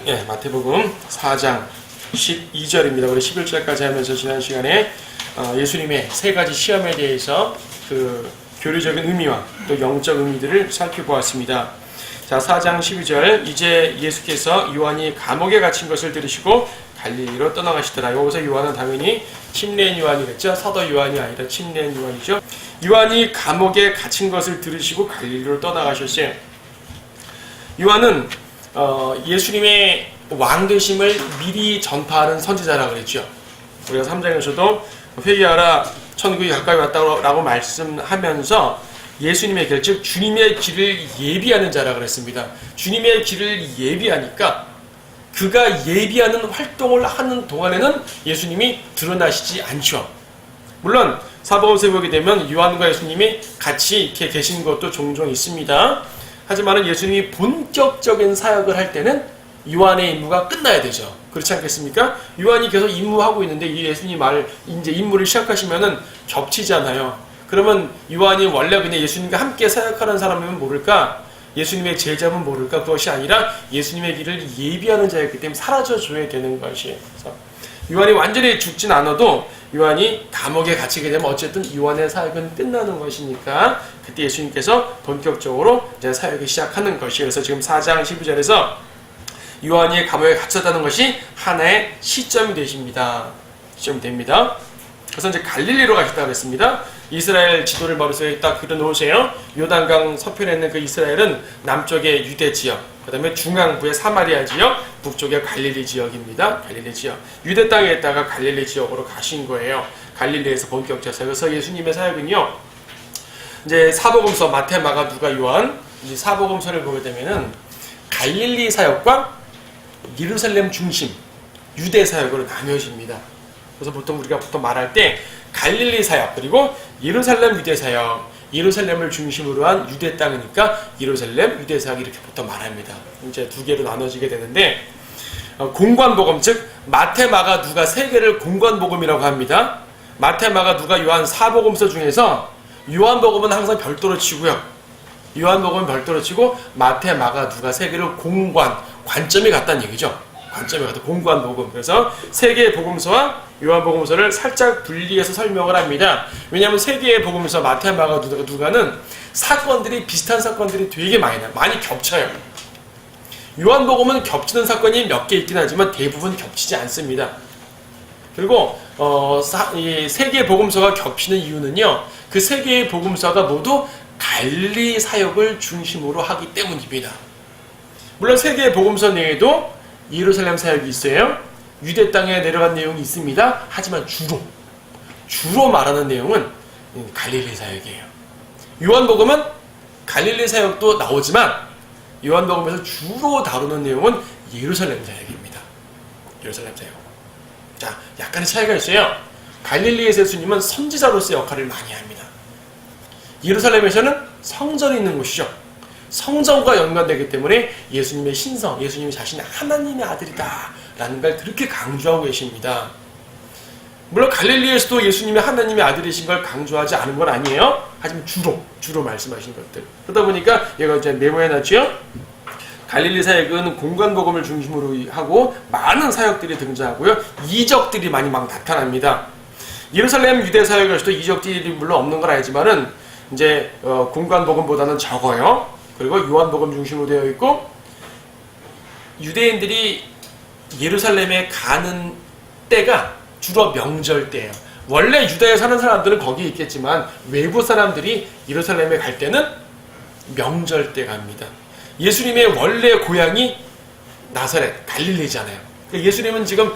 예, 마태복음 4장 12절입니다. 우리 11절까지 하면서 지난 시간에 예수님의 세 가지 시험에 대해서 그 교리적인 의미와 또 영적 의미들을 살펴보았습니다. 자, 4장 12절. 이제 예수께서 요한이 감옥에 갇힌 것을 들으시고 갈릴리로 떠나가시더라. 여기서 요한은 당연히 침례인 요한이겠죠. 사도 요한이 아니라 침례인 요한이죠. 요한이 감옥에 갇힌 것을 들으시고 갈릴리로 떠나가셨어요. 요한은 예수님의 왕되심을 미리 전파하는 선지자라고 그랬죠. 우리가 3장에서도 회개하라, 천국이 가까이 왔다고 말씀하면서 예수님의 길, 즉 주님의 길을 예비하는 자라고 그랬습니다. 주님의 길을 예비하니까 그가 예비하는 활동을 하는 동안에는 예수님이 드러나시지 않죠. 물론 사복음서에 보게 되면 요한과 예수님이 같이 이렇게 계신 것도 종종 있습니다. 하지만 예수님이 본격적인 사역을 할 때는 요한의 임무가 끝나야 되죠. 그렇지 않겠습니까? 요한이 계속 임무하고 있는데 이 예수님 이제 임무를 시작하시면은 겹치잖아요. 그러면 요한이 원래 그냥 예수님과 함께 사역하는 사람이면 모를까? 예수님의 제자면 모를까? 그것이 아니라 예수님의 길을 예비하는 자였기 때문에 사라져줘야 되는 것이에요. 그래서 요한이 완전히 죽진 않아도 요한이 감옥에 갇히게 되면 어쨌든 요한의 사역은 끝나는 것이니까 그때 예수님께서 본격적으로 이제 사역을 시작하는 것이에요. 그래서 지금 4장 12절에서 요한이 감옥에 갇혔다는 것이 하나의 시점이 되십니다. 시점이 됩니다. 그래서 이제 갈릴리로 가셨다고 했습니다. 이스라엘 지도를 머릿속에 딱 그려놓으세요. 요단강 서편에 있는 그 이스라엘은 남쪽의 유대 지역, 그 다음에 중앙부의 사마리아 지역, 북쪽의 갈릴리 지역입니다. 갈릴리 지역. 유대 땅에 있다가 갈릴리 지역으로 가신 거예요. 갈릴리에서 본격적 사역. 그래서 예수님의 사역은요, 이제 사복음서, 마태, 마가, 누가, 요한, 이제 사복음서를 보게 되면은 갈릴리 사역과 예루살렘 중심, 유대 사역으로 나뉘어집니다. 그래서 우리가 보통 말할 때 갈릴리 사역, 그리고 예루살렘 유대 사역, 예루살렘을 중심으로 한 유대 땅이니까 예루살렘 유대 사역 이렇게 보통 말합니다. 이제 두 개로 나눠지게 되는데 공관복음, 즉 마태, 마가, 누가 세 개를 공관복음이라고 합니다. 마태, 마가, 누가, 요한 사복음서 중에서 요한복음은 항상 별도로 치고요. 요한복음은 별도로 치고 마태, 마가, 누가 세 개를 관점이 같다는 얘기죠. 관점이 같다. 공관복음. 그래서 세 개의 복음서와 요한복음서를 살짝 분리해서 설명을 합니다. 왜냐하면 세 개의 복음서 마태, 마가, 누가는 사건들이 비슷한 사건들이 되게 많이 겹쳐요. 요한복음은 겹치는 사건이 몇 개 있긴 하지만 대부분 겹치지 않습니다. 그리고 이 세 개의 복음서가 겹치는 이유는요, 그 세 개의 복음서가 모두 갈릴리 사역을 중심으로 하기 때문입니다. 물론 세 개의 복음서 내에도 예루살렘 사역이 있어요. 유대 땅에 내려간 내용이 있습니다. 하지만 주로 말하는 내용은 갈릴리 사역이에요. 요한복음은 갈릴리 사역도 나오지만 요한복음에서 주로 다루는 내용은 예루살렘 사역입니다. 예루살렘 사역. 자, 약간의 차이가 있어요. 갈릴리에서 예수님은 선지자로서의 역할을 많이 합니다. 예루살렘에서는 성전이 있는 곳이죠. 성전과 연관되기 때문에 예수님의 신성, 예수님이 자신이 하나님의 아들이다 라는 걸 그렇게 강조하고 계십니다. 물론 갈릴리에서도 예수님이 하나님의 아들이신 걸 강조하지 않은 건 아니에요. 하지만 주로 말씀하신 것들. 그러다 보니까 얘가 이제 메모해놨죠. 갈릴리 사역은 공관복음을 중심으로 하고 많은 사역들이 등장하고요. 이적들이 많이 막 나타납니다. 예루살렘 유대 사역에서도 이적들이 물론 없는 건 아니지만은 이제 공관복음보다는 적어요. 그리고 요한복음 중심으로 되어 있고, 유대인들이 예루살렘에 가는 때가 주로 명절 때예요. 원래 유다에 사는 사람들은 거기에 있겠지만 외부 사람들이 예루살렘에 갈 때는 명절 때 갑니다. 예수님의 원래 고향이 나사렛, 갈릴리잖아요. 그러니까 예수님은 지금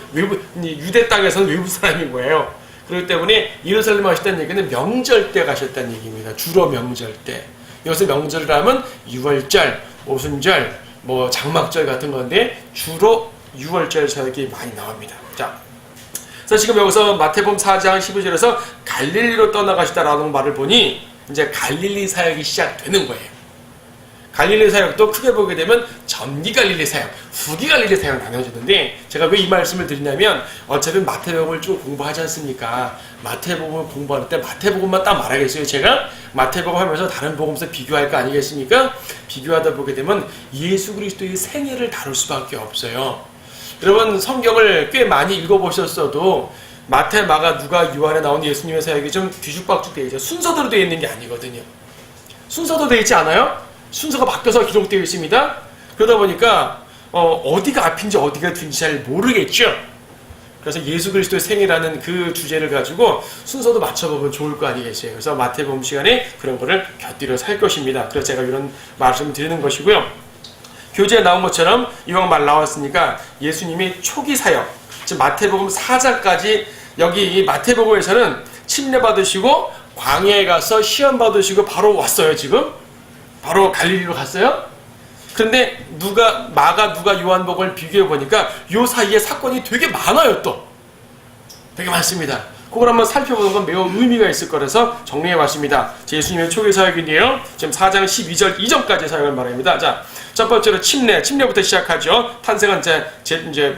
유대 땅에서는 외부 사람인 거예요. 그렇기 때문에 예루살렘 가셨다는 얘기는 명절 때 가셨다는 얘기입니다. 주로 명절 때. 여기서 명절이라면 유월절, 오순절, 장막절 같은 건데 주로 유월절 사역이 많이 나옵니다. 자, 그래서 지금 여기서 마태복음 4장 12절에서 갈릴리로 떠나가시다라는 말을 보니 이제 갈릴리 사역이 시작되는 거예요. 갈릴리 사역도 크게 보게 되면 전기 갈릴리 사역, 후기 갈릴리 사역 나눠지는데, 제가 왜 이 말씀을 드리냐면 어차피 마태복음을 쭉 공부하지 않습니까? 마태복음을 공부할 때 마태복음만 딱 말하겠어요. 제가 마태복음 하면서 다른 복음서 비교할 거 아니겠습니까? 비교하다 보게 되면 예수 그리스도의 생애를 다룰 수밖에 없어요. 여러분 성경을 꽤 많이 읽어보셨어도 마태, 마가, 누가, 요한에 나온 예수님의 사역이 좀 뒤죽박죽 되어 있죠. 순서대로 되어 있는 게 아니거든요. 순서도 되어 있지 않아요? 순서가 바뀌어서 기록되어 있습니다. 그러다 보니까 어디가 앞인지 어디가 뒤인지 잘 모르겠죠. 그래서 예수 그리스도의 생애라는 그 주제를 가지고 순서도 맞춰보면 좋을 거 아니겠어요. 그래서 마태복음 시간에 그런 거를 곁들여서 할 것입니다. 그래서 제가 이런 말씀을 드리는 것이고요. 교재에 나온 것처럼 이왕 말 나왔으니까 예수님이 초기 사역, 즉 마태복음 4장까지, 여기 마태복음에서는 침례받으시고 광야에 가서 시험 받으시고 바로 왔어요. 지금 바로 갈릴리로 갔어요. 그런데 마가, 누가, 요한복음을 비교해 보니까 요 사이에 사건이 되게 많아요. 또 되게 많습니다. 그걸 한번 살펴보는 건 매우 의미가 있을 거라서 정리해 봤습니다. 예수님의 초기 사역인데요, 지금 4장 12절 이전까지 사역을 말합니다. 자, 첫 번째로 침례부터 시작하죠. 탄생은 이제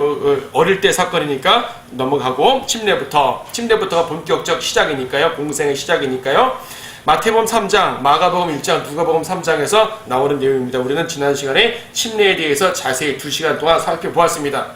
어릴 때 사건이니까 넘어가고, 침례부터가 본격적 시작이니까요, 공생의 시작이니까요. 마태복음 3장, 마가복음 1장, 누가복음 3장에서 나오는 내용입니다. 우리는 지난 시간에 침례에 대해서 자세히 2시간 동안 살펴보았습니다.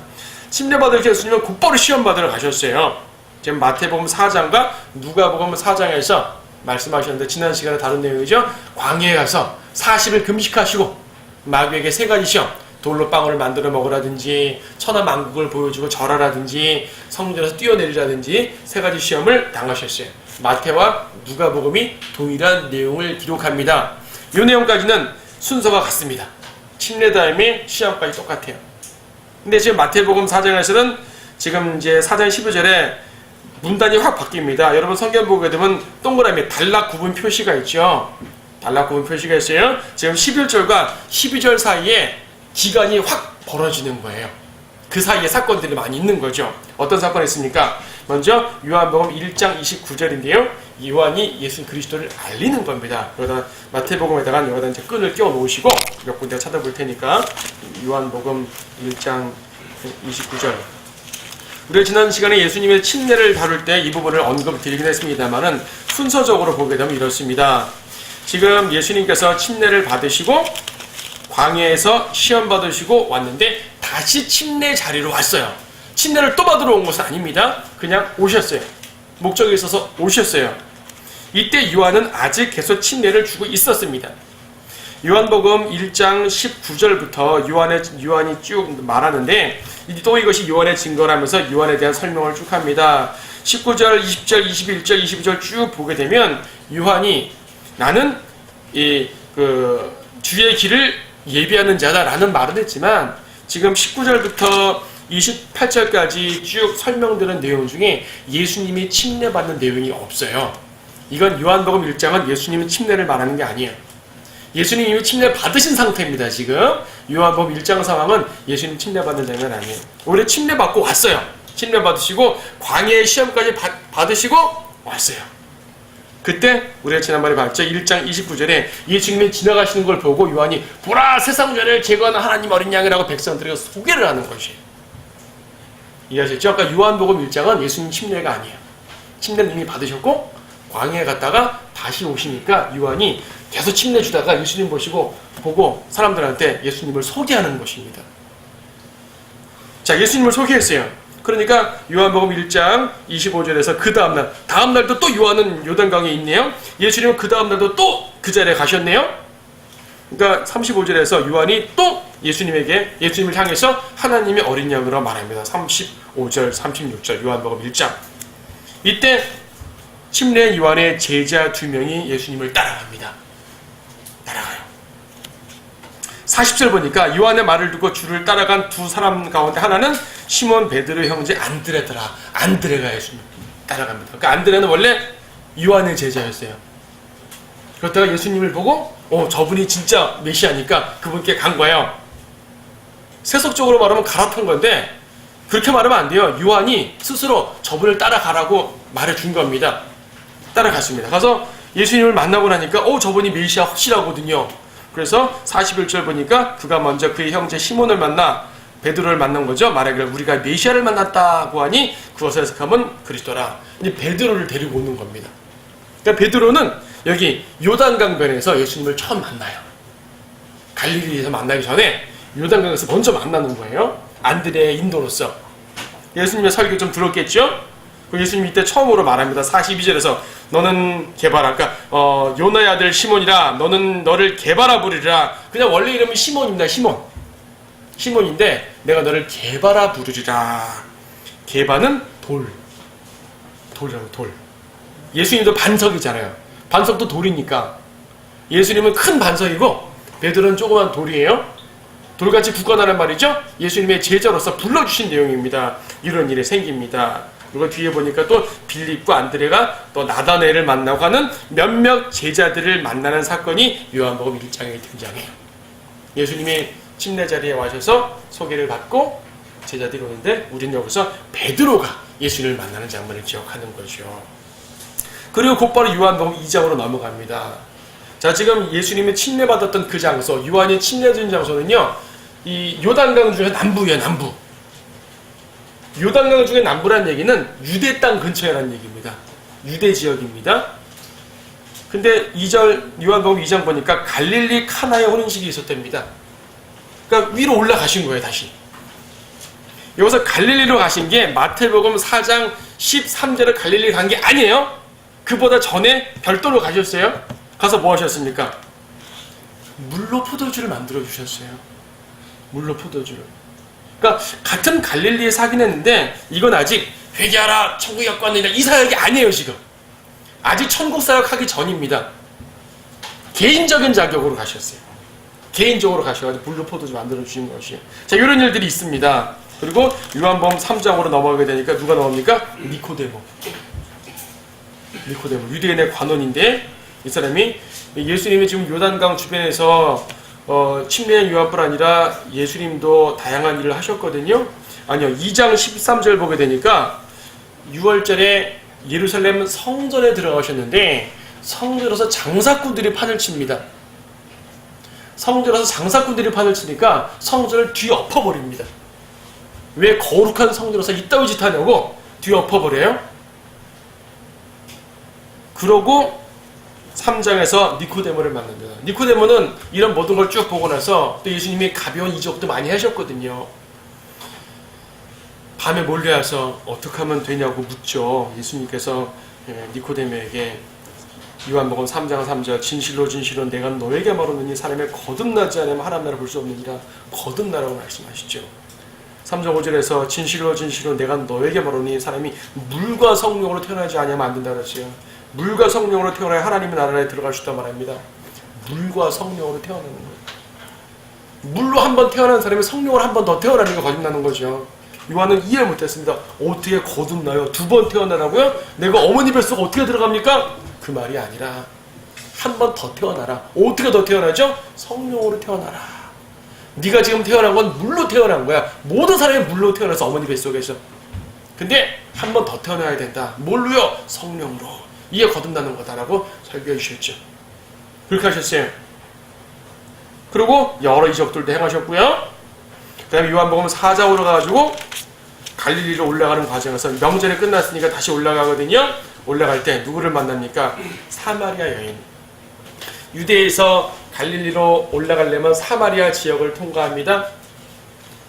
침례받을 때 예수님은 곧바로 시험 받으러 가셨어요. 지금 마태복음 4장과 누가복음 4장에서 말씀하셨는데, 지난 시간에 다룬 내용이죠. 광야에 가서 40일 금식하시고 마귀에게 3가지 시험, 돌로 빵을 만들어 먹으라든지, 천하만국을 보여주고 절하라든지, 성전에서 뛰어내리라든지 3가지 시험을 당하셨어요. 마태와 누가복음이 동일한 내용을 기록합니다. 이 내용까지는 순서가 같습니다. 침례 다음에 시험까지 똑같아요. 근데 지금 마태복음 4장에서는 지금 이제 4장 15절에 문단이 확 바뀝니다. 여러분 성경 보게 되면 동그라미 단락 구분 표시가 있죠. 단락 구분 표시가 있어요. 지금 11절과 12절 사이에 기간이 확 벌어지는 거예요. 그 사이에 사건들이 많이 있는 거죠. 어떤 사건이 있습니까? 먼저 요한복음 1장 29절인데요. 요한이 예수 그리스도를 알리는 겁니다. 그러다 마태복음에다가 여기다 이제 끈을 끼워 놓으시고 몇 군데 찾아볼 테니까, 요한복음 1장 29절. 우리가 지난 시간에 예수님의 침례를 다룰 때 이 부분을 언급드리긴 했습니다만은, 순서적으로 보게 되면 이렇습니다. 지금 예수님께서 침례를 받으시고 광야에서 시험 받으시고 왔는데 다시 침례 자리로 왔어요. 침례를 또 받으러 온 것은 아닙니다. 그냥 오셨어요. 목적이 있어서 오셨어요. 이때 요한은 아직 계속 침례를 주고 있었습니다. 요한복음 1장 19절부터 요한이 쭉 말하는데, 또 이것이 요한의 증거라면서 요한에 대한 설명을 쭉 합니다. 19절, 20절, 21절, 22절 쭉 보게 되면 요한이 나는 주의 길을 예비하는 자다라는 말은 했지만, 지금 19절부터 28절까지 쭉 설명되는 내용 중에 예수님이 침례받는 내용이 없어요. 이건 요한복음 1장은 예수님이 침례를 말하는 게 아니에요. 예수님이 이미 침례 받으신 상태입니다. 지금 요한복음 1장 상황은 예수님 침례 받는 장면 아니에요. 오히려 침례 받고 왔어요. 침례 받으시고 광야의 시험까지 받으시고 왔어요. 그때 우리가 지난번에 봤죠. 1장 29절에 예수님이 지나가시는 걸 보고 요한이 보라 세상 죄를 제거하는 하나님 어린 양이라고 백성들에게 소개를 하는 것이에요. 이해하셨죠? 아까 요한복음 1장은 예수님 침례가 아니에요. 침례는 이미 받으셨고 광야에 갔다가 다시 오시니까 요한이 계속 침례 주다가 예수님 보고 사람들한테 예수님을 소개하는 것입니다. 자, 예수님을 소개했어요. 그러니까 요한복음 1장 25절에서 그 다음날도 또 요한은 요단강에 있네요. 예수님은 그 다음날도 또 그 자리에 가셨네요. 그러니까 35절에서 요한이 또 예수님을 향해서 하나님의 어린 양으로 말합니다. 35절, 36절 요한복음 1장. 이때 침례 요한의 제자 2명이 예수님을 따라갑니다. 따라가요. 40절 보니까 요한의 말을 듣고 주를 따라간 2 사람 가운데 하나는 시몬 베드로 형제 안드레더라. 안드레가 예수님 따라갑니다. 그러니까 안드레는 원래 요한의 제자였어요. 그렇다가 예수님을 보고 저분이 진짜 메시아니까 그분께 간 거예요. 세속적으로 말하면 갈아탄 건데 그렇게 말하면 안 돼요. 요한이 스스로 저분을 따라가라고 말해준 겁니다. 따라갔습니다. 가서 예수님을 만나고 나니까 저분이 메시아 확실하거든요. 그래서 41절 보니까 그가 먼저 그의 형제 시몬을 만나 베드로를 만난 거죠. 말하기를 우리가 메시아를 만났다고 하니 그것을 해석하면 그리스도라. 이제 베드로를 데리고 오는 겁니다. 그러니까 베드로는 여기 요단강변에서 예수님을 처음 만나요. 갈릴리에서 만나기 전에 요단강에서 먼저 만나는 거예요. 안드레의 인도로서. 예수님의 설교 좀 들었겠죠? 예수님 이때 처음으로 말합니다. 42절에서 너는 게바라, 그러니까 요나의 아들 시몬이라 너는 너를 게바라 부르리라. 그냥 원래 이름은 시몬입니다. 시몬인데 내가 너를 게바라 부르리라. 게바는 돌이라고 돌. 예수님도 반석이잖아요. 반석도 돌이니까 예수님은 큰 반석이고 베드로는 조그만 돌이에요. 돌같이 굳건하란 말이죠. 예수님의 제자로서 불러주신 내용입니다. 이런 일이 생깁니다. 그리고 뒤에 보니까 또 빌립과 안드레가 또 나다나엘을 만나고 하는 몇몇 제자들을 만나는 사건이 요한복음 1장에 등장해요. 예수님이 침례 자리에 와셔서 소개를 받고 제자들이 오는데 우리는 여기서 베드로가 예수님을 만나는 장면을 기억하는 거죠. 그리고 곧바로 요한복음 2장으로 넘어갑니다. 자, 지금 예수님이 침례받았던 그 장소, 요한이 침례된 장소는요, 이 요단강 중에 남부예요, 남부. 요단강 중에 남부란 얘기는 유대 땅 근처에라는 얘기입니다. 유대 지역입니다. 근데 2절, 요한복음 2장 보니까 갈릴리 카나의 혼인식이 있었답니다. 그러니까 위로 올라가신 거예요, 다시. 여기서 갈릴리로 가신 게 마태복음 4장 13절에 갈릴리 간 게 아니에요. 그보다 전에 별도로 가셨어요. 가서 뭐 하셨습니까? 물로 포도주를 만들어 주셨어요. 물로 포도주를. 그러니까 같은 갈릴리에 사긴 했는데 이건 아직 회개하라 천국 약관이다 이 사역이 아니에요. 지금 아직 천국 사역하기 전입니다. 개인적인 자격으로 가셨어요. 개인적으로 가셔가지고 물로 포도주 만들어 주신 것이에요. 자, 이런 일들이 있습니다. 그리고 요한복음 3장으로 넘어가게 되니까 누가 나옵니까? 니코데모, 유대인의 관원인데 이 사람이 예수님이 지금 요단강 주변에서 침례한 요한뿐 아니라 예수님도 다양한 일을 하셨거든요. 아니요, 2장 13절 보게 되니까 6월절에 예루살렘 성전에 들어가셨는데 성전에서 장사꾼들이 판을 칩니다. 성전에서 장사꾼들이 판을 치니까 성전을 뒤엎어버립니다. 왜 거룩한 성전에서 이따위 짓 하냐고 뒤엎어버려요. 그러고 3장에서 니코데모를 만납니다. 니코데모는 이런 모든 걸 쭉 보고 나서 또 예수님이 가벼운 이적도 많이 하셨거든요. 밤에 몰래 와서 어떻게 하면 되냐고 묻죠. 예수님께서 니코데모에게 요한복음 3장 3절 진실로 진실로 내가 너에게 말하노니 사람이 거듭나지 않으면 하나님 나라 볼 수 없느니라. 거듭나라고 말씀하시죠. 3장 5절에서 진실로 진실로 내가 너에게 말하노니 사람이 물과 성령으로 태어나지 않으면 안 된다 그랬어요. 물과 성령으로 태어나야 하나님의 나라에 들어갈 수 있단 말입니다. 물과 성령으로 태어나는 거예요. 물로 한 번 태어난 사람이 성령으로 한 번 더 태어나는 게 거듭나는 거죠. 요한은 이해 못했습니다. 어떻게 거듭나요? 2번 태어나라고요? 내가 어머니 뱃속 어떻게 들어갑니까? 그 말이 아니라 한 번 더 태어나라. 어떻게 더 태어나죠? 성령으로 태어나라. 네가 지금 태어난 건 물로 태어난 거야. 모든 사람이 물로 태어나서 어머니 뱃속에서. 근데 한 번 더 태어나야 된다. 뭘로요? 성령으로. 이게 거듭나는 거다라고 설교해 주셨죠. 그렇게 하셨어요. 그리고 여러 이적들도 행하셨고요. 그 다음에 요한복음 4장으로 가가지고 갈릴리로 올라가는 과정에서 명절이 끝났으니까 다시 올라가거든요. 올라갈 때 누구를 만납니까? 사마리아 여인. 유대에서 갈릴리로 올라가려면 사마리아 지역을 통과합니다.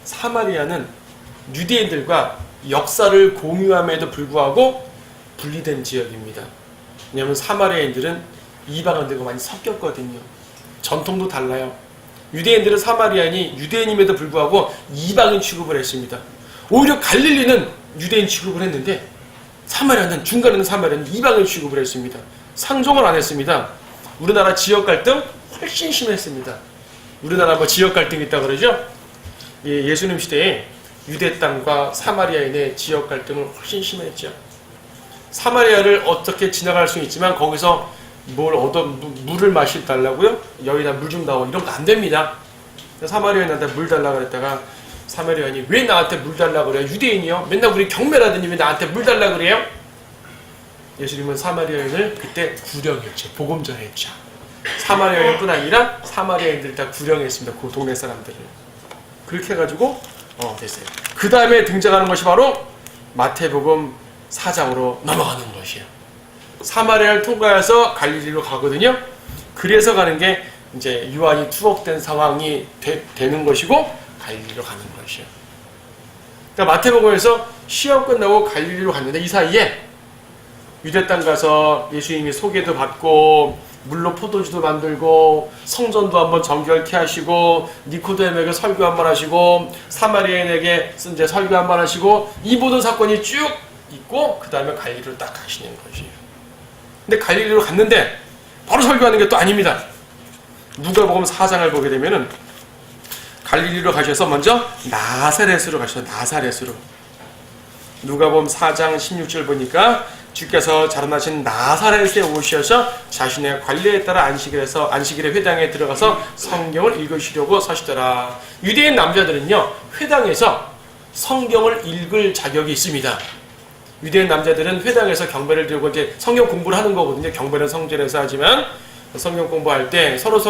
사마리아는 유대인들과 역사를 공유함에도 불구하고 분리된 지역입니다. 왜냐하면 사마리아인들은 이방인들과 많이 섞였거든요. 전통도 달라요. 유대인들은 사마리아인이 유대인임에도 불구하고 이방인 취급을 했습니다. 오히려 갈릴리는 유대인 취급을 했는데 사마리아는 중간에 있는 사마리아는 이방인 취급을 했습니다. 상종을 안 했습니다. 우리나라 지역 갈등 훨씬 심했습니다. 우리나라 뭐 지역 갈등이 있다 그러죠? 예수님 시대에 유대 땅과 사마리아인의 지역 갈등은 훨씬 심했죠. 사마리아를 어떻게 지나갈 수 있지만 거기서 뭘 물을 마시달라고요? 여기다 물 좀 다오 이런 거 안 됩니다. 사마리아인한테 물 달라고 그랬다가 사마리아인이 왜 나한테 물 달라고 그래요? 유대인이요? 맨날 우리 경매라더니 왜 나한테 물 달라고 그래요? 예수님은 사마리아인을 그때 구령했죠. 복음 전했죠. 사마리아인뿐 아니라 사마리아인들이 다 구령했습니다. 그 동네 사람들을. 그렇게 해가지고 됐어요. 그 다음에 등장하는 것이 바로 마태복음 4장으로 넘어가는 것이에요. 사마리아를 통과해서 갈릴리로 가거든요. 그래서 가는 게 이제 요한이 투옥된 상황이 되는 것이고 갈릴리로 가는 것이에요. 그러니까 마태복음에서 시험 끝나고 갈릴리로 갔는데 이 사이에 유대 땅 가서 예수님이 소개도 받고 물로 포도주도 만들고 성전도 한번 정결케 하시고 니코데모에게 설교 한번 하시고 사마리아인에게 이제 설교 한번 하시고 이 모든 사건이 쭉 있고 그 다음에 갈릴리로 딱 가시는 것이에요. 근데 갈릴리로 갔는데 바로 설교하는 게 또 아닙니다. 누가복음 4장을 보게 되면은 갈릴리로 가셔서 먼저 나사렛으로 가셔서 나사렛으로 누가복음 4장 16절 보니까 주께서 자라나신 나사렛에 오셔서 자신의 관례에 따라 안식일의 회당에 들어가서 성경을 읽으시려고 서시더라. 유대인 남자들은요 회당에서 성경을 읽을 자격이 있습니다. 유대인 남자들은 회당에서 경배를 들고 이제 성경 공부를 하는 거거든요. 경배는 성전에서 하지만 성경 공부할 때 서로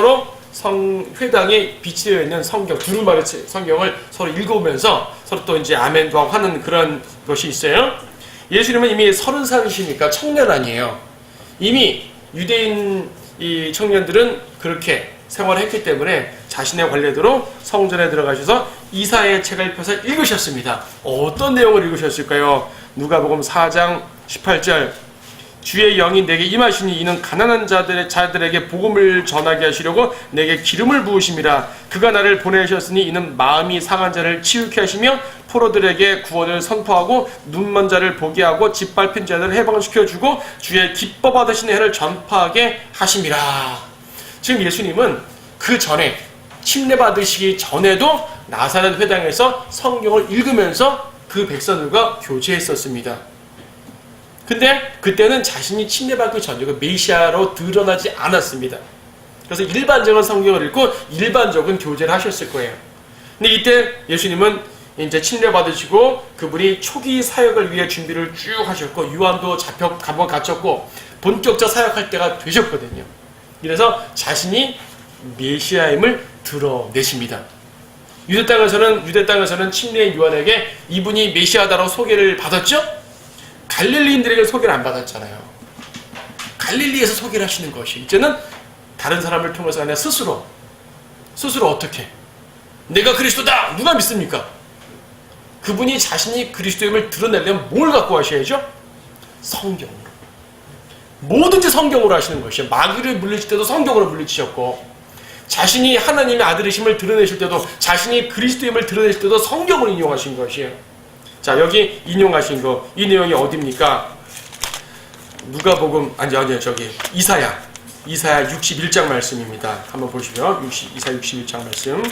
회당에 비치되어 있는 성경 두루마리 성경을 서로 읽으면서 서로 또 이제 아멘도 하고 하는 그런 것이 있어요. 예수님은 이미 30살이시니까 청년 아니에요. 이미 유대인 이 청년들은 그렇게 생활했기 때문에 자신의 관례대로 성전에 들어가셔서 이사야의 책을 펴서 읽으셨습니다. 어떤 내용을 읽으셨을까요? 누가복음 4장 18절 주의 영이 내게 임하시니 이는 가난한 자들에게 복음을 전하게 하시려고 내게 기름을 부으심이라. 그가 나를 보내셨으니 이는 마음이 상한 자를 치유케 하시며 포로들에게 구원을 선포하고 눈먼 자를 보게 하고 짓밟힌 자들을 해방시켜주고 주의 기뻐 받으시는 해를 전파하게 하심이라. 지금 예수님은 그 전에 침례받으시기 전에도 나사렛 회당에서 성경을 읽으면서 그 백성들과 교제했었습니다. 근데 그때는 자신이 침례받기 전이고 메시아로 드러나지 않았습니다. 그래서 일반적인 성경을 읽고 일반적인 교제를 하셨을 거예요. 근데 이때 예수님은 이제 침례받으시고 그분이 초기 사역을 위해 준비를 쭉 하셨고 유한도 감옥 갇혔고 본격적 사역할 때가 되셨거든요. 그래서 자신이 메시아임을 드러내십니다. 유대 땅에서는 침례 요한에게 이분이 메시아다라고 소개를 받았죠? 갈릴리인들에게 소개를 안 받았잖아요. 갈릴리에서 소개를 하시는 것이 이제는 다른 사람을 통해서 아니라 스스로 어떻게 내가 그리스도다 누가 믿습니까? 그분이 자신이 그리스도임을 드러내려면 뭘 갖고 하셔야죠? 성경으로. 뭐든지 성경으로 하시는 것이에요. 마귀를 물리칠 때도 성경으로 물리치셨고 자신이 하나님의 아들이심을 드러내실 때도 자신이 그리스도임을 드러내실 때도 성경을 인용하신 것이에요. 자, 여기 인용하신 거, 이 내용이 어디입니까? 누가복음, 이사야 61장 말씀입니다. 한번 보시죠. 이사야 61장 말씀.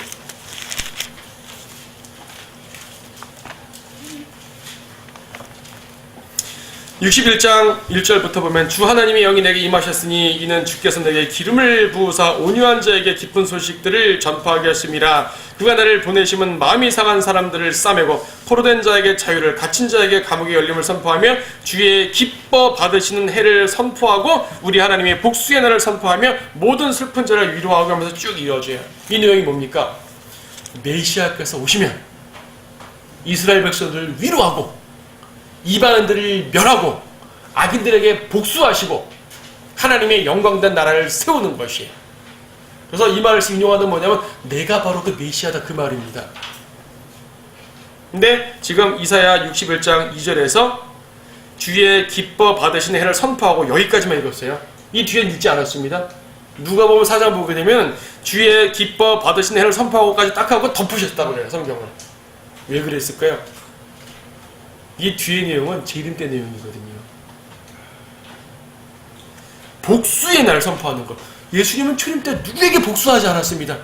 61장 1절부터 보면 주 하나님의 영이 내게 임하셨으니 이는 주께서 내게 기름을 부으사 온유한 자에게 기쁜 소식들을 전파하게 하심이라. 그가 나를 보내심은 마음이 상한 사람들을 싸매고 포로된 자에게 자유를 갇힌 자에게 감옥의 열림을 선포하며 주의 기뻐 받으시는 해를 선포하고 우리 하나님의 복수의 날을 선포하며 모든 슬픈 자를 위로하고 하면서 쭉 이어져요. 이 내용이 뭡니까? 메시아께서 오시면 이스라엘 백성들을 위로하고 이방인들을 멸하고 악인들에게 복수하시고 하나님의 영광된 나라를 세우는 것이에요. 그래서 이 말을 인용하는 뭐냐면 내가 바로 그 메시아다 그 말입니다. 근데 지금 이사야 61장 2절에서 주의 기뻐 받으시는 해를 선포하고 여기까지만 읽었어요. 이 뒤엔 읽지 않았습니다. 누가복음 4장 보게 되면 주의 기뻐 받으시는 해를 선포하고까지 딱 하고 덮으셨다고 그래요. 성경을. 왜 그랬을까요? 이 뒤의 내용은 재림 때 내용이거든요. 복수의 날 선포하는 것. 예수님은 출임 때 누구에게 복수하지 않았습니다.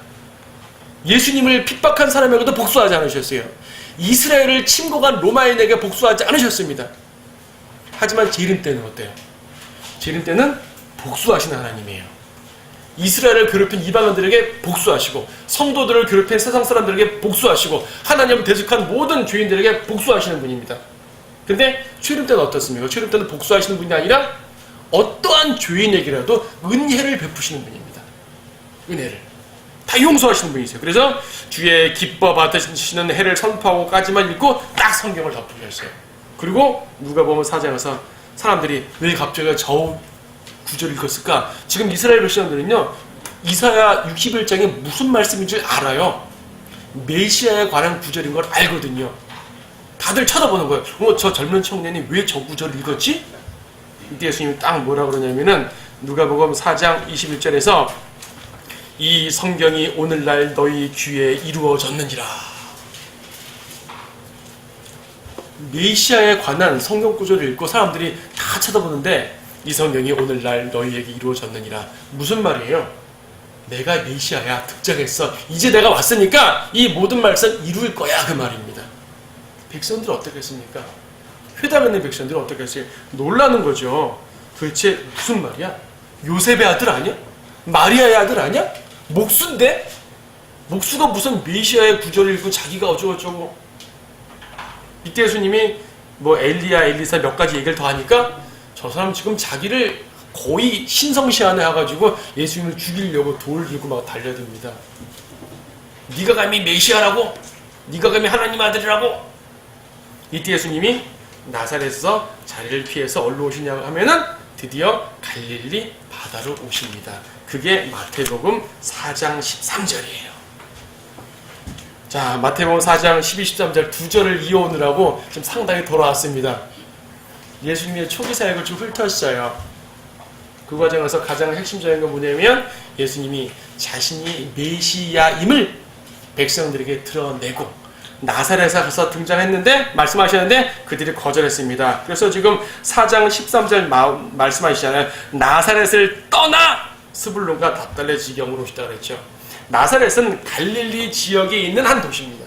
예수님을 핍박한 사람에게도 복수하지 않으셨어요. 이스라엘을 침공한 로마인에게 복수하지 않으셨습니다. 하지만 재림 때는 어때요? 재림 때는 복수하시는 하나님이에요. 이스라엘을 괴롭힌 이방인들에게 복수하시고 성도들을 괴롭힌 세상 사람들에게 복수하시고 하나님을 대적한 모든 죄인들에게 복수하시는 분입니다. 근데 출임 때는 어떻습니까? 출임 때는 복수하시는 분이 아니라 어떠한 죄인에게라도 은혜를 베푸시는 분입니다. 은혜를. 다 용서하시는 분이세요. 그래서 주의 기뻐 받으시는 해를 선포하고까지만 읽고 딱 성경을 덮으셨어요. 그리고 누가복음 4장에서 사람들이 왜 갑자기 저 구절을 읽었을까? 지금 이스라엘 백성들은요, 이사야 61장에 무슨 말씀인 줄 알아요. 메시아에 관한 구절인 걸 알거든요. 다들 쳐다보는 거예요. 저 젊은 청년이 왜 저 구절을 읽었지? 이때 예수님이 딱 뭐라 그러냐면은 누가복음 4장 21절에서 이 성경이 오늘날 너희 귀에 이루어졌느니라. 메시아에 관한 성경 구절을 읽고 사람들이 다 쳐다보는데 이 성경이 오늘날 너희에게 이루어졌느니라. 무슨 말이에요? 내가 메시아야. 등장했어. 이제 내가 왔으니까 이 모든 말씀 이룰 거야. 그 말입니다. 백성들 어떻게 했습니까? 회당에 있는 백성들은 어떻게 했어요? 놀라는 거죠. 도대체 무슨 말이야? 요셉의 아들 아니야? 마리아의 아들 아니야? 목수인데? 목수가 무슨 메시아의 구절을 읽고 자기가 어쩌고저쩌고. 이때 예수님이 뭐 엘리야, 엘리사 몇 가지 얘기를 더 하니까 저 사람 지금 자기를 거의 신성시하네 해가지고 예수님을 죽이려고 돌을 들고 막 달려듭니다. 네가 감히 메시아라고? 네가 감히 하나님 아들이라고? 이때 예수님이 나사렛에서 자리를 피해서 어디로 오시냐고 하면은 드디어 갈릴리 바다로 오십니다. 그게 마태복음 4장 13절이에요. 자, 마태복음 4장 12, 13절 두 절을 이어오느라고 지금 상당히 돌아왔습니다. 예수님의 초기 사역을 좀 훑었어요. 그 과정에서 가장 핵심적인 건 뭐냐면 예수님이 자신이 메시아임을 백성들에게 드러내고 나사렛에 가서 등장했는데 말씀하셨는데 그들이 거절했습니다. 그래서 지금 4장 13절 말씀하시잖아요. 나사렛을 떠나 스불론과 납달레 지경으로 오시다 그랬죠. 나사렛은 갈릴리 지역에 있는 한 도시입니다.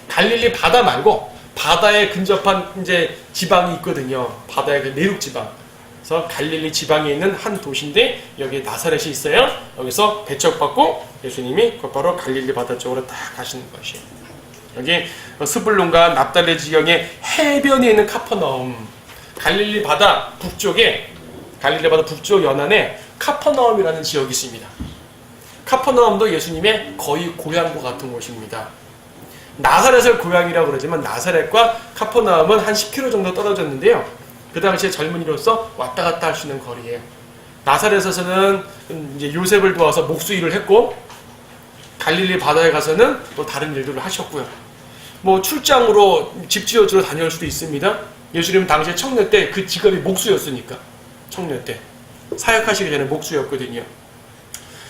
갈릴리 바다 말고 바다에 근접한 이제 지방이 있거든요. 바다의 그 내륙 지방. 그래서 갈릴리 지방에 있는 한 도시인데 여기에 나사렛이 있어요. 여기서 배척받고 예수님이 곧바로 갈릴리 바다 쪽으로 딱 가시는 것이에요. 여기 스불론과 납달레 지경의 해변에 있는 카퍼나움, 갈릴리 바다 북쪽 연안에 카퍼나움이라는 지역이 있습니다. 카퍼나움도 예수님의 거의 고향과 같은 곳입니다. 나사렛을 고향이라고 그러지만 나사렛과 카퍼나움은 한 10km 정도 떨어졌는데요. 그 당시에 젊은이로서 왔다 갔다 할 수 있는 거리예요. 나사렛에서는 이제 요셉을 도와서 목수 일을 했고 갈릴리 바다에 가서는 또 다른 일들을 하셨고요. 뭐 출장으로 집 지어주러 다녀올 수도 있습니다. 예수님은 당시에 청년 때 그 직업이 목수였으니까 청년 때 사역하시기 전에 목수였거든요.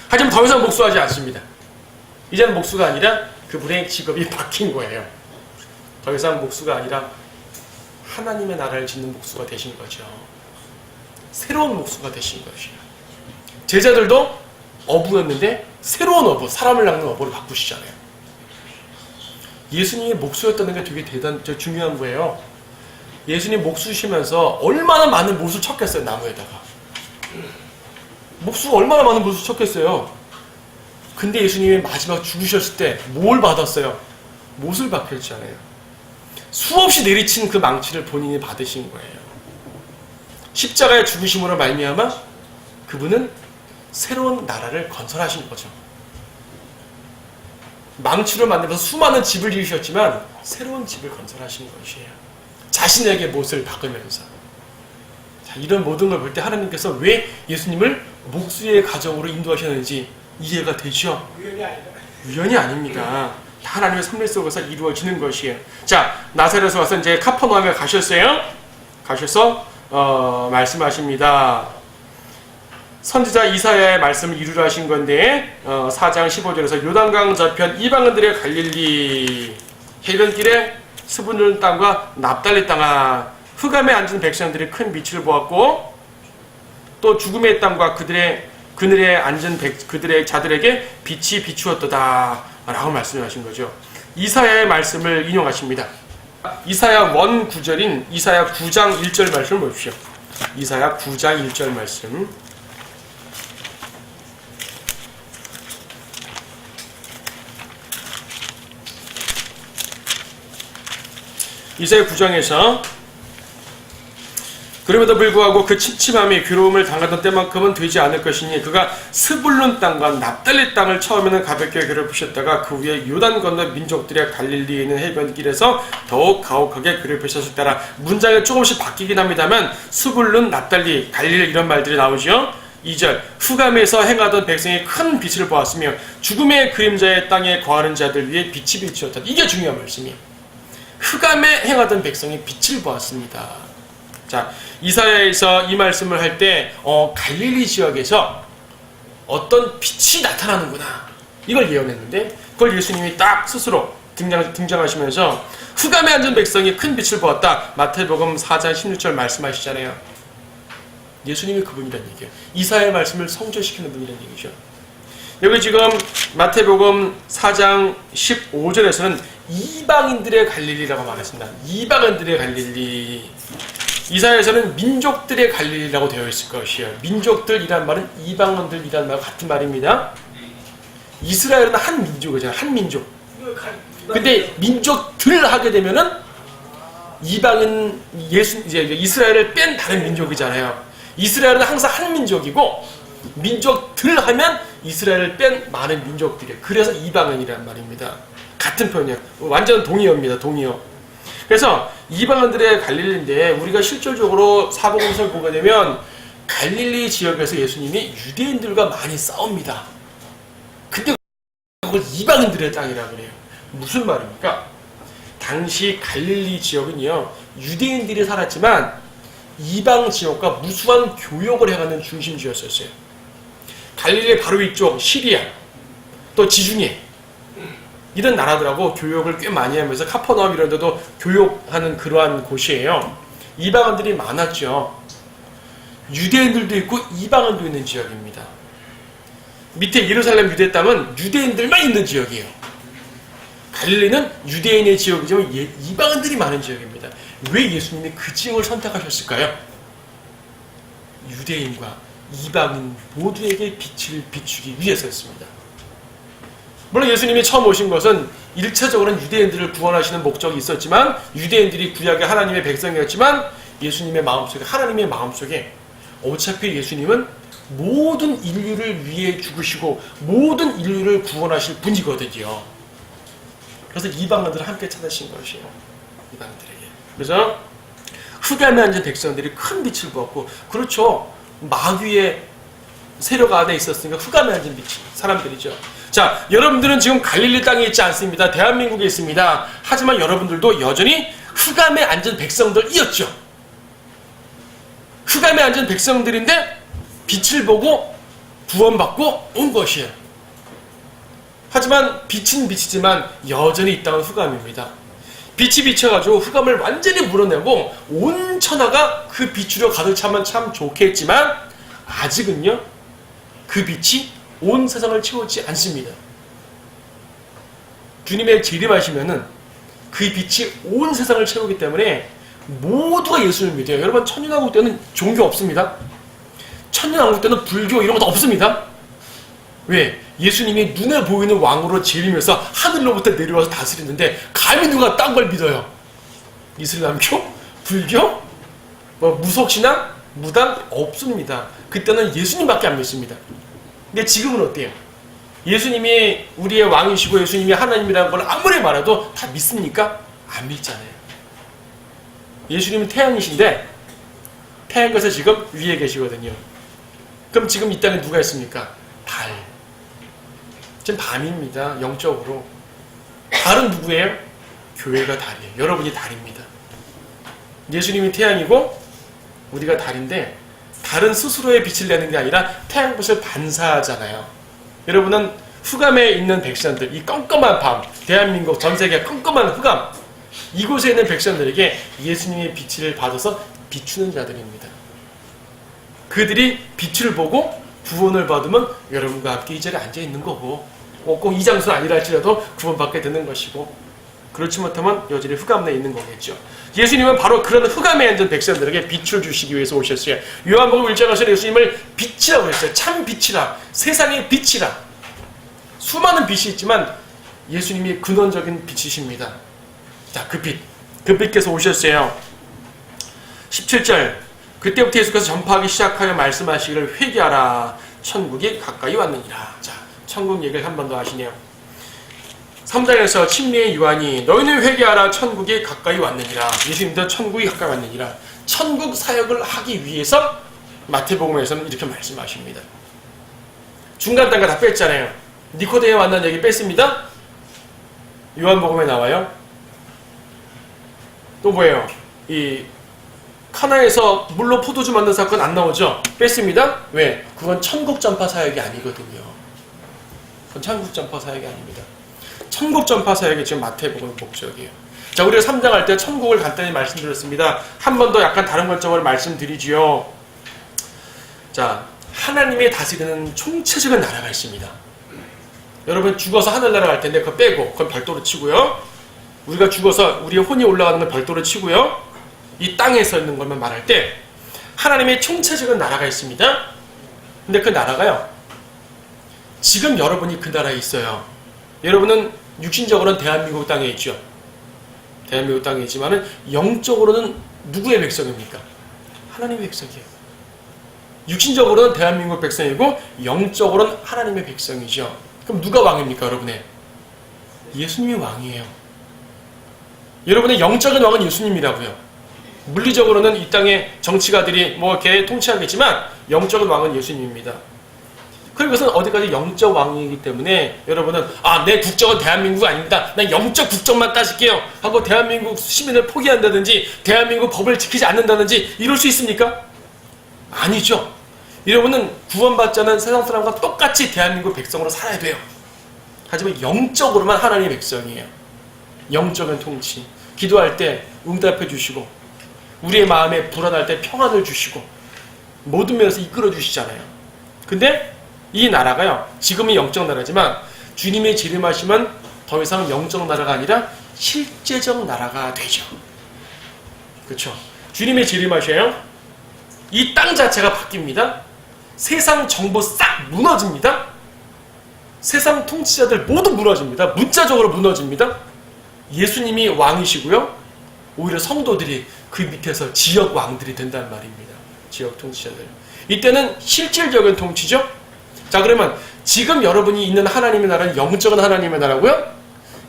하지만 더 이상 목수하지 않습니다. 이제는 목수가 아니라 그분의 직업이 바뀐 거예요. 더 이상 목수가 아니라 하나님의 나라를 짓는 목수가 되신 거죠. 새로운 목수가 되신 것이에요. 제자들도 어부였는데 새로운 어부, 사람을 낚는 어부를 바꾸시잖아요. 예수님이 목수였다는 게 되게 중요한 거예요. 예수님 목수시면서 얼마나 많은 못을 쳤겠어요, 나무에다가. 목수가 얼마나 많은 못을 쳤겠어요. 근데 예수님이 마지막 죽으셨을 때 뭘 받았어요? 못을 받겠잖아요. 수없이 내리친 그 망치를 본인이 받으신 거예요. 십자가의 죽으심으로 말미암아 그분은 새로운 나라를 건설하신 거죠. 망치로 만들어서 수많은 집을 지으셨지만 새로운 집을 건설하신 것이에요. 자신에게 못을 박으면서. 자, 이런 모든 걸 볼 때 하나님께서 왜 예수님을 목수의 가정으로 인도하셨는지 이해가 되죠? 우연이 아닙니다. 다 하나님의 섭리 속에서 이루어지는 것이에요. 자, 나사렛에서 와서 이제 카퍼나움에 가셨어요. 가셔서 말씀하십니다. 선지자 이사야의 말씀을 이루려 하신 건데 4장 15절에서 요단강 저편 이방인들의 갈릴리 해변길에 스불론 땅과 납달리 땅아 흑암에 앉은 백성들이 큰 빛을 보았고 또 죽음의 땅과 그늘에 앉은 그들의 자들에게 빛이 비추었도다 라고 말씀하신 거죠. 이사야의 말씀을 인용하십니다. 이사야 1 구절인 이사야 9장 1절 말씀을 보십시오. 이사야 9장 1절 말씀. 이사야 9장에서 그럼에도 불구하고 그 침침함이 괴로움을 당하던 때만큼은 되지 않을 것이니 그가 스불룬 땅과 납달리 땅을 처음에는 가볍게 괴롭히셨다가 그 후에 요단 건너 민족들의 갈릴리에 있는 해변길에서 더욱 가혹하게 괴롭히셨을 때라. 문장이 조금씩 바뀌긴 합니다만 스불룬, 납달리, 갈릴 이런 말들이 나오죠. 2절 후감에서 행하던 백성이 큰 빛을 보았으며 죽음의 그림자의 땅에 거하는 자들 위에 빛이 비추었다. 이게 중요한 말씀이에요. 후감에 행하던 백성이 빛을 보았습니다. 자, 이사야에서 이 말씀을 할 때 갈릴리 지역에서 어떤 빛이 나타나는구나 이걸 예언했는데 그걸 예수님이 딱 스스로 등장하시면서 후감에 앉은 백성이 큰 빛을 보았다. 마태복음 4장 16절 말씀하시잖아요. 예수님이 그분이라는 얘기예요. 이사야의 말씀을 성취시키는 분이라는 얘기죠. 여기 지금 마태복음 4장 15절에서는 이방인들의 갈릴리라고 말했습니다. 이방인들의 갈릴리. 이사야에서는 민족들의 갈릴리라고 되어 있을 것이에요. 민족들이란 말은 이방인들이란 말과 같은 말입니다. 이스라엘은 한 민족이잖아요. 한 민족. 근데 민족들 하게 되면은 이방인 이제 이스라엘을 뺀 다른 민족이잖아요. 이스라엘은 항상 한 민족이고 민족들 하면 이스라엘을 뺀 많은 민족들이에요. 그래서 이방인이란 말입니다. 같은 표현이에요. 완전 동의어입니다. 동의어. 그래서 이방인들의 갈릴리인데 우리가 실질적으로 사복음서를 보게 되면 갈릴리 지역에서 예수님이 유대인들과 많이 싸웁니다. 근데 그걸 이방인들의 땅이라 그래요. 무슨 말입니까? 당시 갈릴리 지역은요 유대인들이 살았지만 이방 지역과 무수한 교역을 해가는 중심지였었어요. 갈릴리 바로 이쪽 시리아 또 지중해 이런 나라들하고 교역을 꽤 많이 하면서 카퍼나움 이런 데도 교역하는 그러한 곳이에요. 이방인들이 많았죠. 유대인들도 있고 이방인도 있는 지역입니다. 밑에 예루살렘 유대 땅은 유대인들만 있는 지역이에요. 갈릴리는 유대인의 지역이지만 이방인들이 많은 지역입니다. 왜 예수님이 그 지역을 선택하셨을까요? 유대인과 이방인 모두에게 빛을 비추기 위해서였습니다. 물론 예수님이 처음 오신 것은 1차적으로는 유대인들을 구원하시는 목적이 있었지만 유대인들이 구약의 하나님의 백성이었지만 예수님의 마음속에 하나님의 마음속에 어차피 예수님은 모든 인류를 위해 죽으시고 모든 인류를 구원하실 분이거든요. 그래서 이방인들을 함께 찾으신 것이에요. 이방인들에게. 그래서 흑암에 앉은 백성들이 큰 빛을 보았고 그렇죠. 마귀의 세력 안에 있었으니까 흑암에 앉은 사람들이죠. 자, 여러분들은 지금 갈릴리 땅에 있지 않습니다. 대한민국에 있습니다. 하지만 여러분들도 여전히 흑암에 앉은 백성들이었죠. 흑암에 앉은 백성들인데 빛을 보고 구원받고 온 것이에요. 하지만 빛은 빛이지만 여전히 이 땅은 흑암입니다. 빛이 비쳐가지고 흑암을 완전히 물어내고 온 천하가 그 빛으로 가득 차면 참 좋겠지만 아직은요 그 빛이 온 세상을 채우지 않습니다. 주님의 재림하시면은 그 빛이 온 세상을 채우기 때문에 모두가 예수를 믿어요. 여러분 천년왕국 때는 종교 없습니다. 천년왕국 때는 불교 이런 것도 없습니다. 왜? 예수님이 눈에 보이는 왕으로 재림해서 하늘로부터 내려와서 다스리는데 감히 누가 딴 걸 믿어요? 이슬람교? 불교? 뭐 무속신앙? 무당? 없습니다. 그때는 예수님밖에 안 믿습니다. 근데 지금은 어때요? 예수님이 우리의 왕이시고 예수님이 하나님이라는 걸 아무리 말해도 다 믿습니까? 안 믿잖아요. 예수님은 태양이신데 태양께서 지금 위에 계시거든요. 그럼 지금 이 땅에 누가 있습니까? 달. 지금 밤입니다. 영적으로. 달은 누구예요? 교회가 달이에요. 여러분이 달입니다. 예수님이 태양이고 우리가 달인데 달은 스스로의 빛을 내는 게 아니라 태양빛을 반사하잖아요. 여러분은 흑암에 있는 백성들, 이 껌껌한 밤, 대한민국 전 세계 껌껌한 흑암, 이곳에 있는 백성들에게 예수님의 빛을 받아서 비추는 자들입니다. 그들이 빛을 보고 구원을 받으면 여러분과 함께 이 자리에 앉아 있는 거고 꼭 이 장소는 아니라 할지라도 구원받게 되는 것이고 그렇지 못하면 여전히 흑암 내에 있는 거겠죠. 예수님은 바로 그런 흑암에 앉은 백성들에게 빛을 주시기 위해서 오셨어요. 요한복음 1장에서 예수님을 빛이라고 했어요. 참 빛이라. 세상의 빛이라. 수많은 빛이 있지만 예수님이 근원적인 빛이십니다. 자, 그 빛. 그 빛께서 오셨어요. 17절 그때부터 예수께서 전파하기 시작하여 말씀하시기를 회개하라 천국이 가까이 왔느니라. 자, 천국 얘기를 한 번 더 하시네요. 3장에서 침례의 요한이 너희는 회개하라 천국이 가까이 왔느니라. 예수님도 천국이 가까이 왔느니라. 천국 사역을 하기 위해서 마태복음에서는 이렇게 말씀하십니다. 중간 단가 다 뺐잖아요. 니코데에 만난 얘기 뺐습니다. 요한복음에 나와요. 또 뭐예요? 이 카나에서 물로 포도주 만든 사건 안 나오죠? 뺐습니다. 왜? 그건 천국 전파 사역이 아니거든요. 그건 천국 전파 사역이 아닙니다. 천국 전파 사역이 지금 마태복음의 목적이에요. 자, 우리가 3장 할 때 천국을 간단히 말씀드렸습니다. 한 번 더 약간 다른 관점으로 말씀드리지요. 자, 하나님의 다스리는 총체적인 나라가 있습니다. 여러분 죽어서 하늘나라 갈 텐데 그거 빼고 그건 별도로 치고요. 우리가 죽어서 우리의 혼이 올라가는 건 별도로 치고요. 이 땅에서 있는 것만 말할 때 하나님의 총체적인 나라가 있습니다. 근데 그 나라가요, 지금 여러분이 그 나라에 있어요. 여러분은 육신적으로는 대한민국 땅에 있죠. 대한민국 땅에 있지만은 영적으로는 누구의 백성입니까? 하나님의 백성이에요. 육신적으로는 대한민국 백성이고 영적으로는 하나님의 백성이죠. 그럼 누가 왕입니까, 여러분의? 예수님이 왕이에요. 여러분의 영적인 왕은 예수님이라고요. 물리적으로는 이 땅의 정치가들이 뭐 이렇게 통치하겠지만 영적인 왕은 예수님입니다. 그리고 그것은 어디까지 영적 왕이기 때문에 여러분은 내 국적은 대한민국 아닙니다. 난 영적 국적만 따질게요 하고 대한민국 시민을 포기한다든지 대한민국 법을 지키지 않는다든지 이럴 수 있습니까? 아니죠. 여러분은 구원받지 않은 세상 사람과 똑같이 대한민국 백성으로 살아야 돼요. 하지만 영적으로만 하나님의 백성이에요. 영적인 통치. 기도할 때 응답해 주시고 우리의 마음에 불안할 때 평안을 주시고 모든 면에서 이끌어 주시잖아요. 근데 이 나라가요, 지금은 영적 나라지만 주님의 재림하시면 더 이상 영적 나라가 아니라 실제적 나라가 되죠. 그렇죠? 주님의 재림하셔요. 이 땅 자체가 바뀝니다. 세상 정보 싹 무너집니다. 세상 통치자들 모두 무너집니다. 문자적으로 무너집니다. 예수님이 왕이시고요. 오히려 성도들이 그 밑에서 지역 왕들이 된다는 말입니다. 지역 통치자들. 이때는 실질적인 통치죠. 자, 그러면 지금 여러분이 있는 하나님의 나라는 영적인 하나님의 나라고요.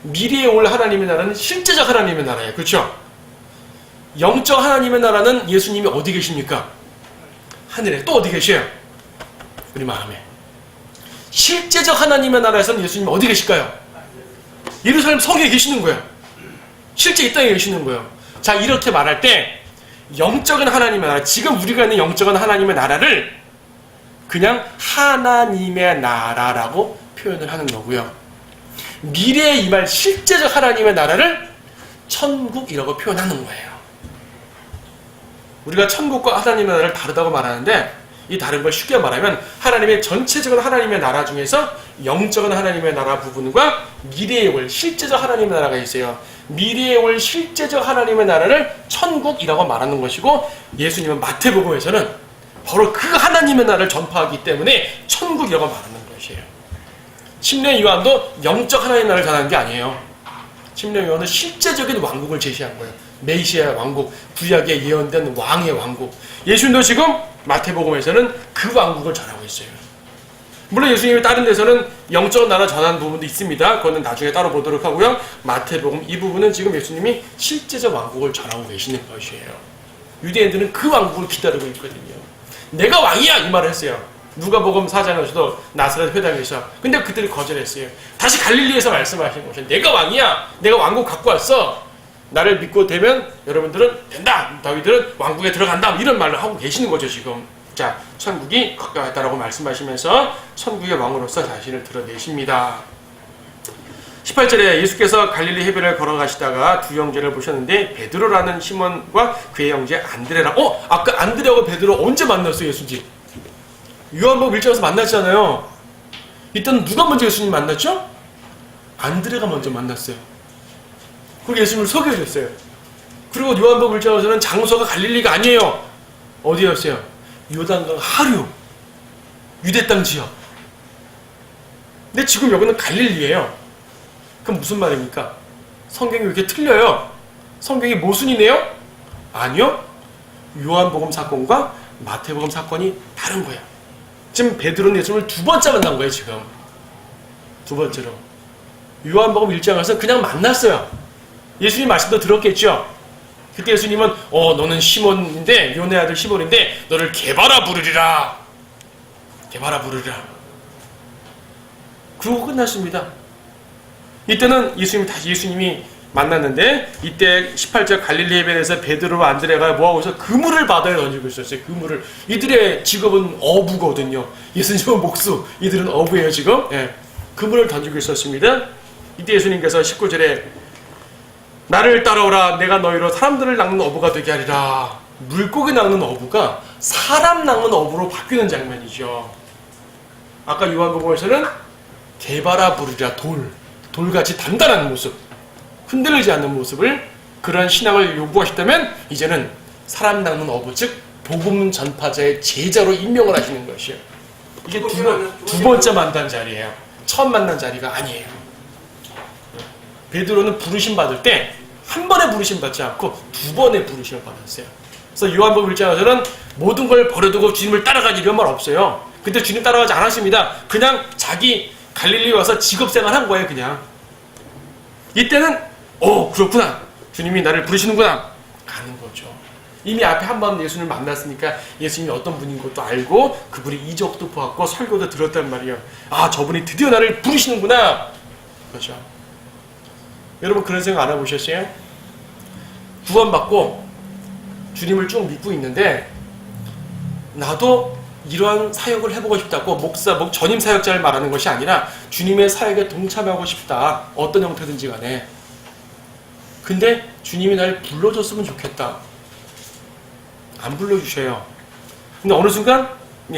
미래에 올 하나님의 나라는 실제적 하나님의 나라예요. 그렇죠? 영적 하나님의 나라는 예수님이 어디 계십니까? 하늘에. 또 어디 계셔요? 우리 마음에. 실제적 하나님의 나라에서는 예수님이 어디 계실까요? 예루살렘 성에 계시는 거예요. 실제 이 땅에 계시는 거예요. 자, 이렇게 말할 때 영적인 하나님의 나라, 지금 우리가 있는 영적인 하나님의 나라를 그냥 하나님의 나라라고 표현을 하는 거고요. 미래에 임할 실제적 하나님의 나라를 천국이라고 표현하는 거예요. 우리가 천국과 하나님의 나라를 다르다고 말하는데 이 다른 걸 쉽게 말하면 하나님의 전체적인 하나님의 나라 중에서 영적인 하나님의 나라 부분과 미래에 올 실제적 하나님의 나라가 있어요. 미래에 올 실제적 하나님의 나라를 천국이라고 말하는 것이고 예수님은 마태복음에서는 바로 그 하나님의 나라를 전파하기 때문에 천국이라고 말하는 것이에요. 침례 요한도 영적 하나님의 나라를 전하는 게 아니에요. 침례 요한은 실제적인 왕국을 제시한 거예요. 메시아 왕국, 구약에 예언된 왕의 왕국. 예수님도 지금 마태복음에서는 그 왕국을 전하고 있어요. 물론 예수님이 다른 데서는 영적 나라 전하는 부분도 있습니다. 그거는 나중에 따로 보도록 하고요. 마태복음 이 부분은 지금 예수님이 실제적 왕국을 전하고 계시는 것이에요. 유대인들은 그 왕국을 기다리고 있거든요. 내가 왕이야! 이 말을 했어요. 누가복음 4장에서도 나사렛 회당에서. 근데 그들이 거절했어요. 다시 갈릴리에서 말씀하신 것이 내가 왕이야! 내가 왕국 갖고 왔어! 나를 믿고 되면 여러분들은 된다! 너희들은 왕국에 들어간다! 이런 말을 하고 계시는 거죠, 지금. 자, 천국이 가까이 왔다라고 말씀하시면서 천국의 왕으로서 자신을 드러내십니다. 18절에 예수께서 갈릴리 해변을 걸어가시다가 두 형제를 보셨는데 베드로라는 시몬과 그의 형제 안드레라. 아까 안드레하고 베드로 언제 만났어요, 예수님? 요한복음 1장에서 만났잖아요. 이때는 누가 먼저 예수님 만났죠? 안드레가 먼저 만났어요. 그리고 예수님을 소개해줬어요. 그리고 요한복음 1장에서는 장소가 갈릴리가 아니에요. 어디였어요? 요단강 하류, 유대 땅 지역. 근데 지금 여기는 갈릴리예요. 그럼 무슨 말입니까? 성경이 왜 이렇게 틀려요? 성경이 모순이네요? 아니요. 요한복음 사건과 마태복음 사건이 다른 거예요. 지금 베드로는 예수님을 두 번째 만난 거예요. 지금 두 번째로. 요한복음 1장에서 그냥 만났어요. 예수님 말씀도 들었겠죠. 그때 예수님은 너는 시몬인데, 요네 아들 시몬인데 너를 게바라 부르리라. 게바라 부르리라. 그러고 끝났습니다. 이때는 예수님이 만났는데, 이때 18절 갈릴리 해변에서 베드로와 안드레가 뭐하고 있어? 그물을 바다에 던지고 있었어요. 그물을. 이들의 직업은 어부거든요. 예수님은 목수, 이들은 어부예요 지금. 예. 그물을 던지고 있었습니다. 이때 예수님께서 19절에 나를 따라오라, 내가 너희로 사람들을 낚는 어부가 되게 하리라. 물고기 낚는 어부가 사람 낚는 어부로 바뀌는 장면이죠. 아까 요한복음에서는 게바라 부르리라, 돌같이 단단한 모습, 흔들리지 않는 모습을, 그런 신앙을 요구하셨다면 이제는 사람 낚는 어부, 즉 복음 전파자의 제자로 임명을 하시는 것이에요. 이게 두 번째 만난 자리예요. 처음 만난 자리가 아니에요. 베드로는 부르심 받을 때 한 번에 부르심 받지 않고 두 번의 부르심을 받았어요. 그래서 요한복음 1장에서는 모든 걸 버려두고 주님을 따라가지 이런 말 없어요. 근데 주님 따라가지 않았습니다. 그냥 자기 갈릴리 와서 직업생활 한 거예요. 그냥 이때는 그렇구나, 주님이 나를 부르시는구나, 가는 거죠. 이미 앞에 한 번 예수님을 만났으니까 예수님이 어떤 분인 것도 알고, 그분이 이적도 보았고 설교도 들었단 말이에요. 아, 저분이 드디어 나를 부르시는구나. 그렇죠. 여러분 그런 생각 안 해보셨어요? 구원받고 주님을 쭉 믿고 있는데, 나도 이러한 사역을 해보고 싶다고, 전임 사역자를 말하는 것이 아니라 주님의 사역에 동참하고 싶다. 어떤 형태든지 간에. 근데 주님이 날 불러줬으면 좋겠다. 안 불러주셔요. 근데 어느 순간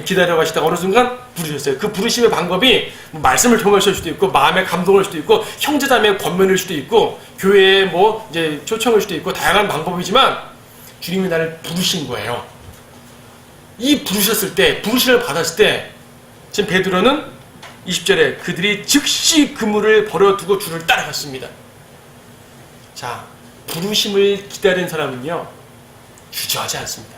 기다려 가시다가 어느 순간 부르셨어요. 그 부르심의 방법이 말씀을 통해서일 수도 있고, 마음의 감동일 수도 있고, 형제자매의 권면일 수도 있고, 교회의 이제 초청일 수도 있고, 다양한 방법이지만 주님이 나를 부르신 거예요. 이 부르셨을 때, 부르심을 받았을 때, 지금 베드로는 20절에 그들이 즉시 그물을 버려두고 주를 따라갔습니다. 자, 부르심을 기다린 사람은요, 주저하지 않습니다.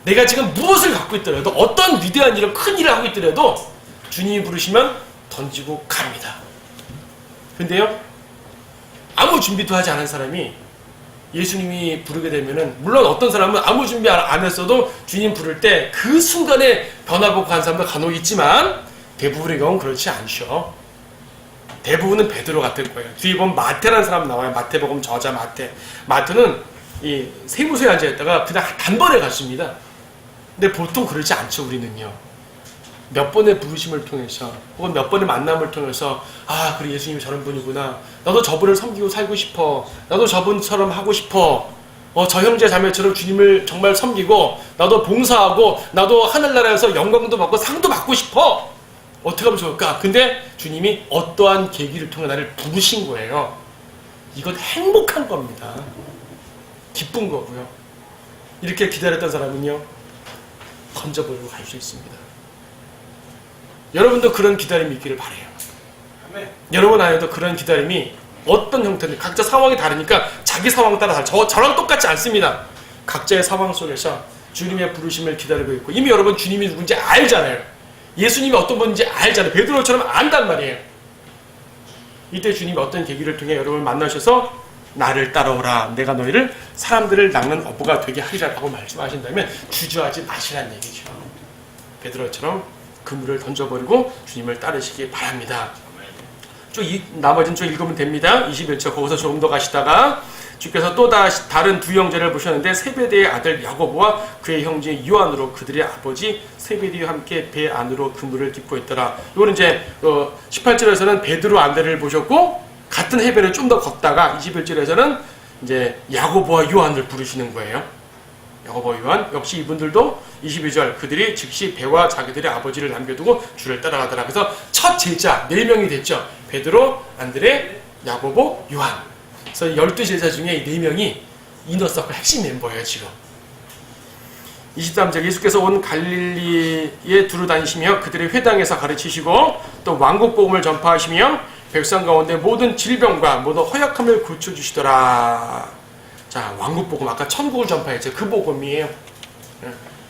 내가 지금 무엇을 갖고 있더라도, 어떤 위대한 일을, 큰 일을 하고 있더라도 주님이 부르시면 던지고 갑니다. 근데요, 아무 준비도 하지 않은 사람이 예수님이 부르게 되면은, 물론 어떤 사람은 아무 준비 안 했어도 주님 부를 때 그 순간에 변화보고 간 사람도 간혹 있지만, 대부분의 경우는 그렇지 않죠. 대부분은 베드로 같을 거예요. 뒤에 보면 마태라는 사람 나와요. 마태복음 저자 마태는 이 세무소에 앉아있다가 그냥 단번에 갔습니다. 근데 보통 그러지 않죠. 우리는요, 몇 번의 부르심을 통해서, 혹은 몇 번의 만남을 통해서, 아, 그래, 예수님이 저런 분이구나, 나도 저분을 섬기고 살고 싶어, 나도 저분처럼 하고 싶어, 저 형제 자매처럼 주님을 정말 섬기고, 나도 봉사하고, 나도 하늘나라에서 영광도 받고 상도 받고 싶어, 어떻게 하면 좋을까? 근데 주님이 어떠한 계기를 통해 나를 부르신 거예요. 이건 행복한 겁니다. 기쁜 거고요. 이렇게 기다렸던 사람은요, 던져버리고 갈 수 있습니다. 여러분도 그런 기다림이 있기를 바라요. 아멘. 여러분 안에도 그런 기다림이 어떤 형태든, 각자 상황이 다르니까 자기 상황 따라 다르죠. 저랑 똑같지 않습니다. 각자의 상황 속에서 주님의 부르심을 기다리고 있고, 이미 여러분 주님이 누군지 알잖아요. 예수님이 어떤 분인지 알잖아요. 베드로처럼 안단 말이에요. 이때 주님이 어떤 계기를 통해 여러분을 만나셔서 나를 따라오라, 내가 너희를 사람들을 낚는 어부가 되게 하리라고 말씀하신다면 주저하지 마시라는 얘기죠. 베드로처럼 그물을 던져버리고 주님을 따르시기 바랍니다. 나머지는 좀 읽으면 됩니다. 21절 거기서 조금 더 가시다가 주께서 또 다른 두 형제를 보셨는데, 세베대의 아들 야고보와 그의 형제 요한으로 그들의 아버지 세베대와 함께 배 안으로 그물을 깃고 있더라. 이거는 이제 18절에서는 베드로 안드레를 보셨고, 같은 해변을 좀 더 걷다가 21절에서는 이제 야고보와 요한을 부르시는 거예요. 야고보와 요한, 역시 이분들도 22절 그들이 즉시 배와 자기들의 아버지를 남겨두고 주를 따라가더라. 그래서 첫 제자 4명이 됐죠. 베드로, 안드레, 야고보, 요한. 그래서 12제자 중에 이 4명이 이너서클 핵심 멤버예요 지금. 23절 예수께서 온 갈릴리에 두루 다니시며 그들의 회당에서 가르치시고, 또 왕국 복음을 전파하시며 백성 가운데 모든 질병과 모든 허약함을 고쳐주시더라. 자, 왕국복음, 아까 천국을 전파했죠. 그 복음이에요.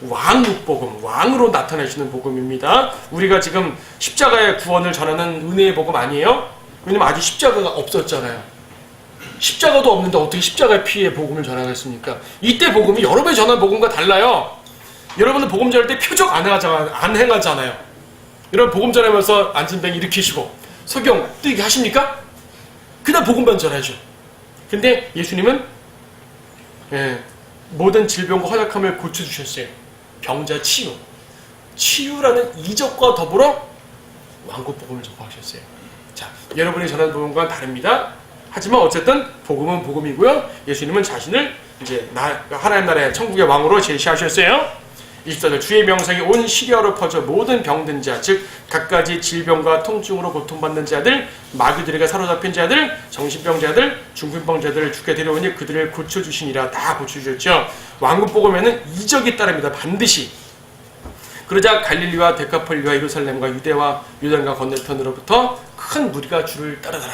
왕국복음, 왕으로 나타내시는 복음입니다. 우리가 지금 십자가의 구원을 전하는 은혜의 복음 아니에요? 왜냐면 아직 십자가가 없었잖아요. 십자가도 없는데 어떻게 십자가의 피의 복음을 전하겠습니까? 이때 복음이 여러분이 전한 복음과 달라요. 여러분은 복음 전할 때 표적 안 행하잖아요. 여러분 복음 전하면서 안진뱅이 일으키시고 소경 뜨게 하십니까? 그냥 복음만 전하죠. 근데 예수님은 모든 질병과 허약함을 고쳐주셨어요. 병자 치유. 치유라는 이적과 더불어 왕국 복음을 전파하셨어요. 자, 여러분이 전하는 복음과는 다릅니다. 하지만 어쨌든 복음은 복음이고요. 예수님은 자신을 이제 하나님 나라의 천국의 왕으로 제시하셨어요. 24절 주의 명성이 온 시리아로 퍼져 모든 병든 자, 즉 갖가지 질병과 통증으로 고통받는 자들, 마귀들에게 사로잡힌 자들, 정신병자들, 중풍병자들을 주께 데려오니 그들을 고쳐주시니라. 다 고쳐주셨죠. 왕국 복음에는 이적이 따릅니다. 반드시. 그러자 갈릴리와 데카폴리와 예루살렘과 유대와 요단강 건너편으로부터 큰 무리가 주를 따르더라.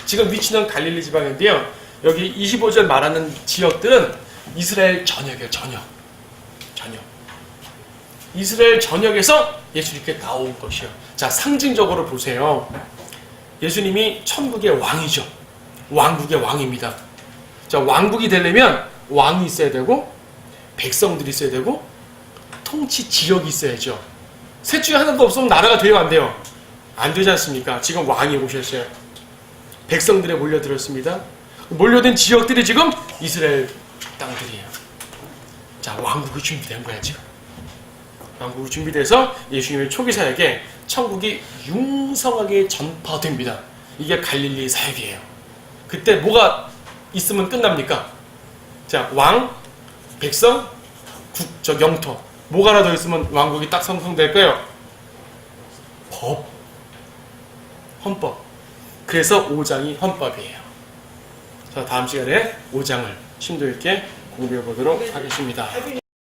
지금 위치는 갈릴리 지방인데요. 여기 25절 말하는 지역들은 이스라엘 전역이에요. 전역. 이스라엘 전역에서 예수님께 나온 것이요. 자, 상징적으로 보세요. 예수님이 천국의 왕이죠. 왕국의 왕입니다. 자, 왕국이 되려면 왕이 있어야 되고 백성들이 있어야 되고 통치 지역이 있어야죠. 셋 중에 하나도 없으면 나라가 돼요, 안 돼요? 안 되지 않습니까? 지금 왕이 오셨어요. 백성들에 몰려들었습니다. 몰려든 지역들이 지금 이스라엘 땅들이에요. 자, 왕국이 준비된 거야, 지금. 왕국이 준비돼서 예수님의 초기 사역에 천국이 융성하게 전파됩니다. 이게 갈릴리 사역이에요. 그때 뭐가 있으면 끝납니까? 자, 왕, 백성, 국적, 영토. 뭐가 하나 더 있으면 왕국이 딱 성성될까요? 법, 헌법. 그래서 5장이 헌법이에요. 자, 다음 시간에 5장을 심도 있게 공부해 보도록 하겠습니다.